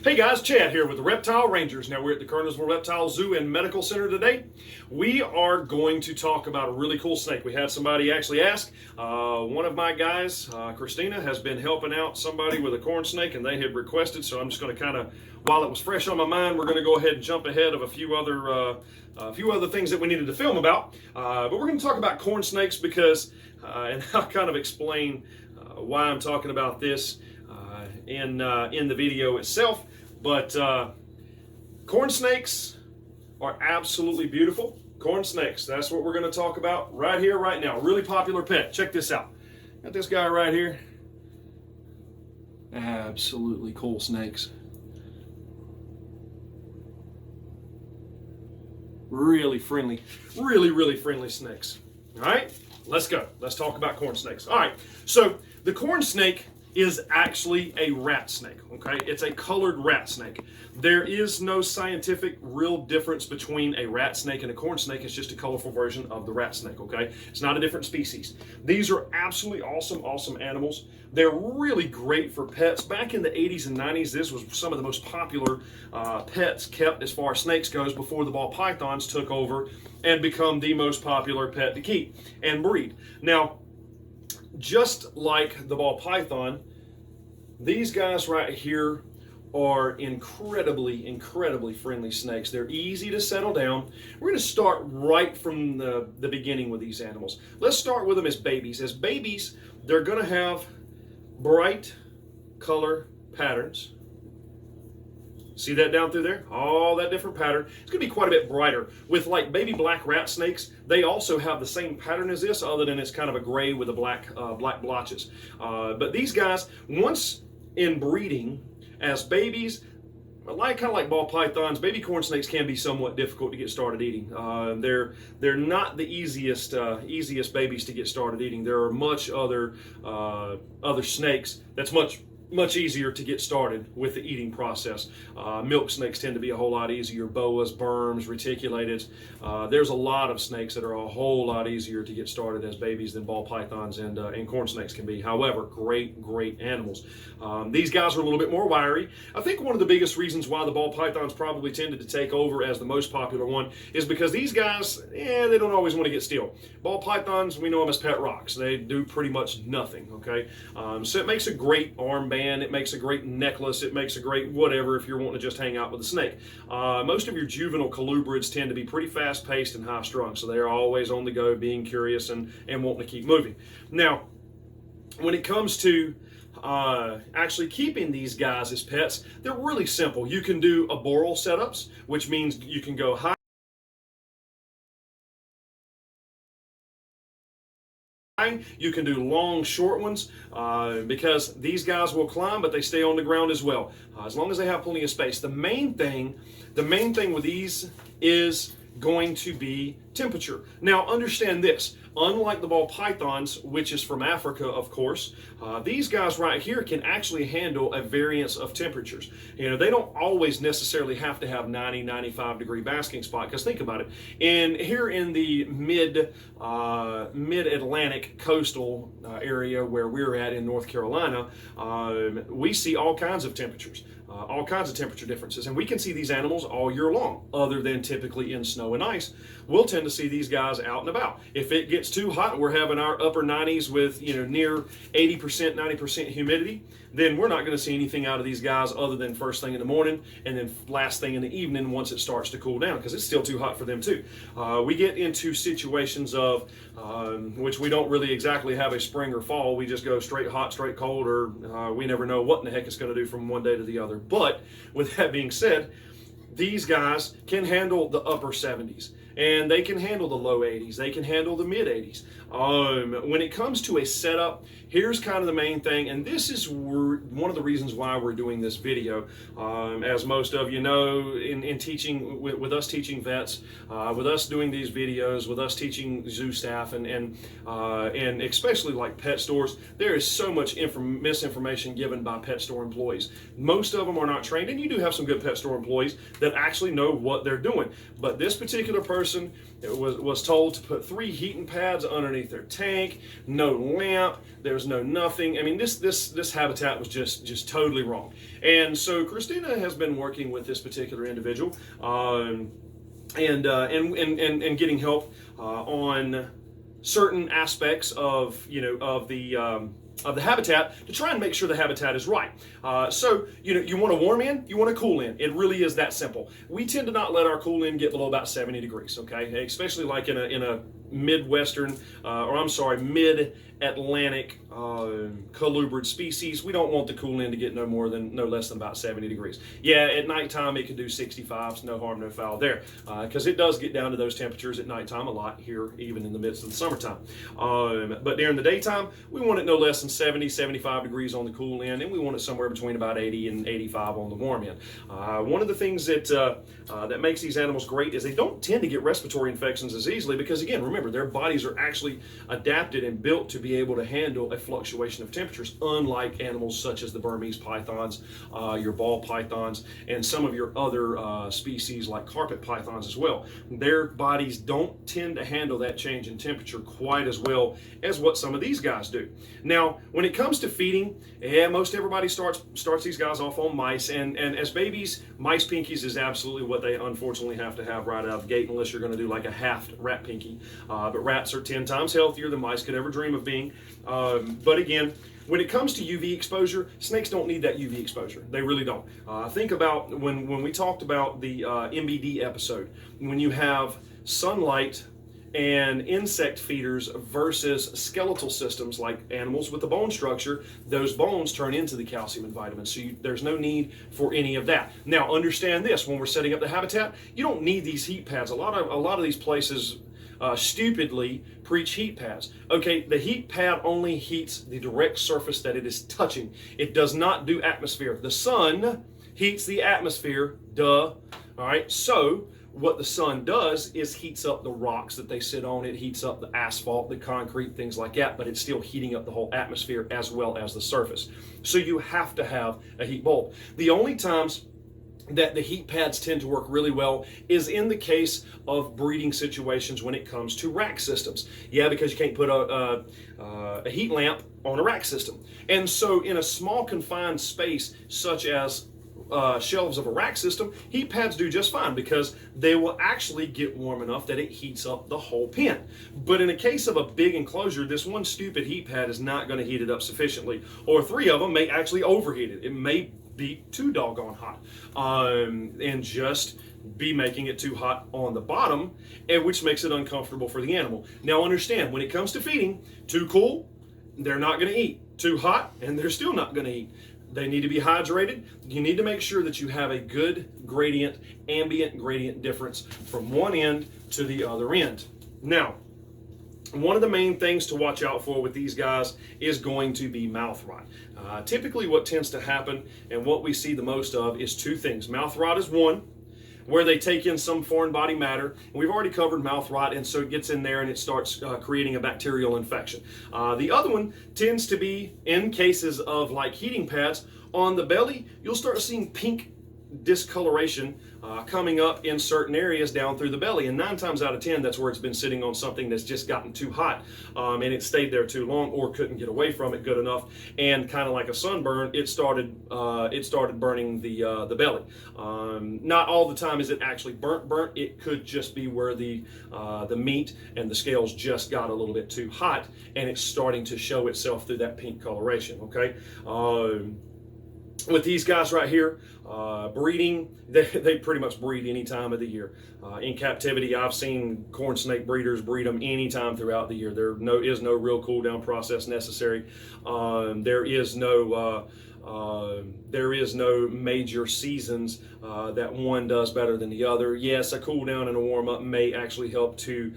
Hey guys, Chad here with the Reptile Rangers. Now we're at the Kernersville Reptile Zoo and Medical Center today. We are going to talk about a really cool snake. We had somebody actually ask. One of my guys, Christina, has been helping out somebody with a corn snake and they had requested, so I'm just going to kind of, while it was fresh on my mind, we're going to go ahead and jump ahead of a few other things that we needed to film about. But we're going to talk about corn snakes because, and I'll kind of explain why I'm talking about this in the video itself. But corn snakes are absolutely beautiful. Corn snakes, that's what we're going to talk about right here, right now. Really popular pet. Check this out. Got this guy right here. Absolutely cool snakes. Really friendly, really friendly snakes. All right, let's go. Let's talk about corn snakes. All right, so the corn snake is actually a rat snake, okay? It's a colored rat snake. There is no scientific real difference between a rat snake and a corn snake. It's just a colorful version of the rat snake, okay? It's not a different species. These are absolutely awesome animals. They're really great for pets. Back in the 80s and 90s, this was some of the most popular pets kept as far as snakes goes before the ball pythons took over and become the most popular pet to keep and breed. Now, just like the ball python, these guys right here are incredibly friendly snakes. They're easy to settle down. We're going to start right from the beginning with these animals. Let's start with them as babies. As babies, they're going to have bright color patterns. See that down through there? All that different pattern. It's going to be quite a bit brighter. With like baby black rat snakes, they also have the same pattern as this, other than it's kind of a gray with the black blotches. But these guys, once in breeding as babies, kind of like ball pythons, baby corn snakes can be somewhat difficult to get started eating. They're not the easiest babies to get started eating. There are much other snakes that's much easier to get started with the eating process. Milk snakes tend to be a whole lot easier. Boas, berms, reticulateds. There's a lot of snakes that are a whole lot easier to get started as babies than ball pythons and corn snakes can be. However, great animals. These guys are a little bit more wiry. I think one of the biggest reasons why the ball pythons probably tended to take over as the most popular one is because these guys, they don't always want to get still. Ball pythons, we know them as pet rocks. They do pretty much nothing, okay? So it makes a great armband. It makes a great necklace. It makes a great whatever if you're wanting to just hang out with a snake. Most of your juvenile colubrids tend to be pretty fast-paced and high-strung, so they're always on the go, being curious and wanting to keep moving. Now, when it comes to actually keeping these guys as pets, they're really simple. You can do arboreal setups, which means you can go high. You can do long, short ones because these guys will climb, but they stay on the ground as well, as long as they have plenty of space. The main thing with these is going to be temperature. Now, understand this. Unlike the ball pythons, which is from Africa, of course, these guys right here can actually handle a variance of temperatures. You know, they don't always necessarily have to have 90, 95 degree basking spot, because think about it. Here in the mid-Atlantic coastal area where we're at in North Carolina, we see all kinds of temperatures. All kinds of temperature differences, and we can see these animals all year long, other than typically in snow and ice. We'll tend to see these guys out and about. If it gets too hot, we're having our upper 90s with near 80%, 90% humidity, then we're not going to see anything out of these guys other than first thing in the morning and then last thing in the evening once it starts to cool down, because it's still too hot for them too. We get into situations of which we don't really exactly have a spring or fall. We just go straight hot, straight cold, or we never know what in the heck it's going to do from one day to the other. But with that being said, these guys can handle the upper 70s and they can handle the low 80s. They can handle the mid 80s. When it comes to a setup, here's kind of the main thing, and this is one of the reasons why we're doing this video. As most of you know, in teaching, with us teaching vets, with us doing these videos, with us teaching zoo staff, and especially like pet stores, there is so much misinformation given by pet store employees. Most of them are not trained, and you do have some good pet store employees that actually know what they're doing. But this particular person person was told to put 3 heating pads underneath their tank, no lamp, there's no nothing. I mean, this habitat was just totally wrong. And so Christina has been working with this particular individual and getting help on certain aspects of the habitat to try and make sure the habitat is right. So you want a warm in, you want a cool in. It really is that simple. We tend to not let our cool in get below about 70 degrees, okay? Especially like in a Midwestern, mid-Atlantic colubrid species. We don't want the cool in to get no less than about 70 degrees. Yeah, at nighttime it could do 65, so no harm, no foul there, because it does get down to those temperatures at nighttime a lot here, even in the midst of the summertime. But during the daytime, we want it no less than 70, 75 degrees on the cool end, and we want it somewhere between about 80 and 85 on the warm end. One of the things that makes these animals great is they don't tend to get respiratory infections as easily because, again, remember, their bodies are actually adapted and built to be able to handle a fluctuation of temperatures, unlike animals such as the Burmese pythons, your ball pythons, and some of your other species like carpet pythons as well. Their bodies don't tend to handle that change in temperature quite as well as what some of these guys do. Now, when it comes to feeding, most everybody starts these guys off on mice, and as babies, mice pinkies is absolutely what they unfortunately have to have right out of the gate, unless you're going to do like a halved rat pinky. But rats are 10 times healthier than mice could ever dream of being. But again, when it comes to UV exposure, snakes don't need that UV exposure. They really don't. Think about when we talked about the MBD episode, when you have sunlight and insect feeders versus skeletal systems like animals with a bone structure, those bones turn into the calcium and vitamins. So there's no need for any of that. Now, understand this: when we're setting up the habitat, you don't need these heat pads. A lot of these places stupidly preach heat pads. Okay, the heat pad only heats the direct surface that it is touching. It does not do atmosphere. The sun heats the atmosphere, duh. All right, so what the sun does is heats up the rocks that they sit on. It heats up the asphalt, the concrete, things like that, but it's still heating up the whole atmosphere as well as the surface. So you have to have a heat bulb. The only times that the heat pads tend to work really well is in the case of breeding situations when it comes to rack systems. Yeah, because you can't put a heat lamp on a rack system. And so in a small confined space such as shelves of a rack system, heat pads do just fine because they will actually get warm enough that it heats up the whole pen. But in a case of a big enclosure, this one stupid heat pad is not going to heat it up sufficiently, or 3 of them may actually overheat it. It may be too doggone hot and just be making it too hot on the bottom, and which makes it uncomfortable for the animal. Now understand, when it comes to feeding, too cool, they're not going to eat. Too hot, and they're still not going to eat. They need to be hydrated. You need to make sure that you have a good gradient, ambient gradient difference from one end to the other end. Now, one of the main things to watch out for with these guys is going to be mouth rot. Typically what tends to happen and what we see the most of is 2 things. Mouth rot is one, where they take in some foreign body matter. And we've already covered mouth rot, and so it gets in there and it starts creating a bacterial infection. The other one tends to be in cases of like heating pads on the belly. You'll start seeing pink discoloration coming up in certain areas down through the belly, and 9 times out of 10 that's where it's been sitting on something that's just gotten too hot and it stayed there too long or couldn't get away from it good enough, and kind of like a sunburn, it started burning the belly. Not all the time is it actually burnt. It could just be where the meat and the scales just got a little bit too hot and it's starting to show itself through that pink coloration. Okay. With these guys right here, breeding, they pretty much breed any time of the year. In captivity, I've seen corn snake breeders breed them any time throughout the year. There is no real cool down process necessary. There is no major seasons that one does better than the other. Yes, a cool down and a warm up may actually help to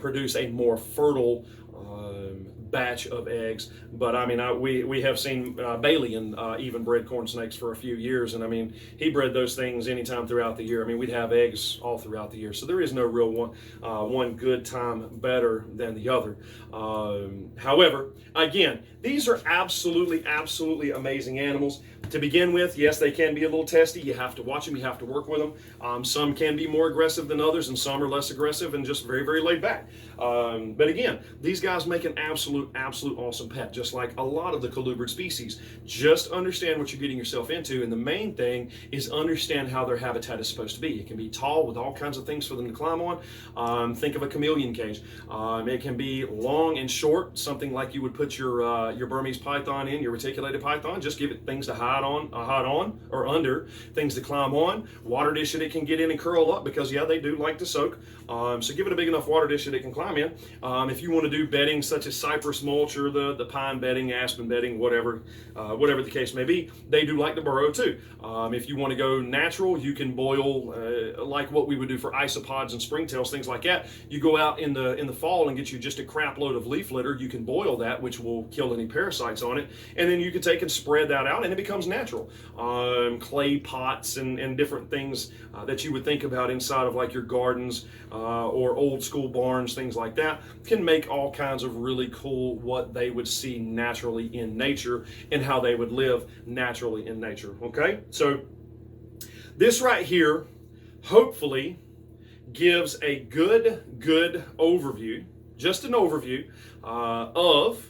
produce a more fertile batch of eggs. But I mean, we have seen Bailey and even bred corn snakes for a few years, and I mean, he bred those things anytime throughout the year. I mean, we'd have eggs all throughout the year, so there is no real one good time better than the other. However, again, these are absolutely amazing animals. To begin with, yes, they can be a little testy. You have to watch them. You have to work with them. Some can be more aggressive than others, and some are less aggressive and just very laid back. But again, these guys make an absolute awesome pet, just like a lot of the colubrid species. Just understand what you're getting yourself into, and the main thing is understand how their habitat is supposed to be. It can be tall with all kinds of things for them to climb on. Think of a chameleon cage. It can be long and short, something like you would put your Burmese python in, your reticulated python. Just give it things to hide on or under, things to climb on, water dish that it can get in and curl up, because yeah, they do like to soak. So give it a big enough water dish that it can climb in. If you want to do bedding such as cypress mulch or the pine bedding, aspen bedding, whatever the case may be, they do like to burrow too. If you want to go natural, you can boil like what we would do for isopods and springtails, things like that. You go out in the fall and get you just a crap load of leaf litter. You can boil that, which will kill any parasites on it, and then you can take and spread that out, and it becomes natural. Clay pots and different things that you would think about inside of like your gardens or old school barns, things like that, can make all kinds of really cool what they would see naturally in nature and how they would live naturally in nature. Okay, so this right here hopefully gives a good overview, just an overview of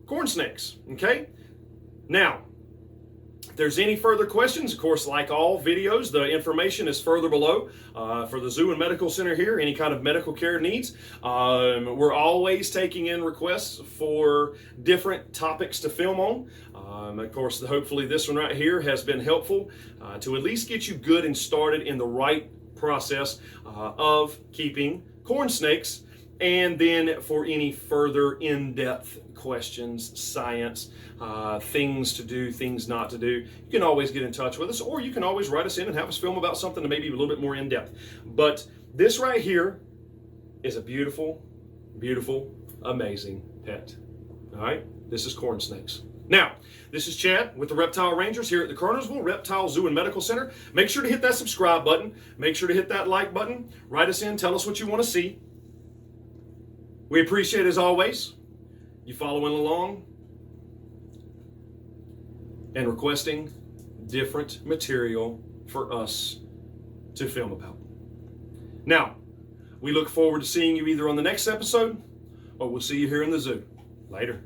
corn snakes. Okay, now if there's any further questions, of course, like all videos, the information is further below for the Zoo and Medical Center here. Any kind of medical care needs. We're always taking in requests for different topics to film on. Of course, hopefully this one right here has been helpful to at least get you good and started in the right process of keeping corn snakes. And then for any further in-depth questions, science, things to do, things not to do, you can always get in touch with us, or you can always write us in and have us film about something that may be a little bit more in-depth. But this right here is a beautiful, amazing pet. All right, this is corn snakes. Now, this is Chad with the Reptile Rangers here at the Kernersville Reptile Zoo and Medical Center. Make sure to hit that subscribe button. Make sure to hit that like button. Write us in, tell us what you want to see. We appreciate, as always, you following along and requesting different material for us to film about. Now, we look forward to seeing you either on the next episode or we'll see you here in the zoo. Later.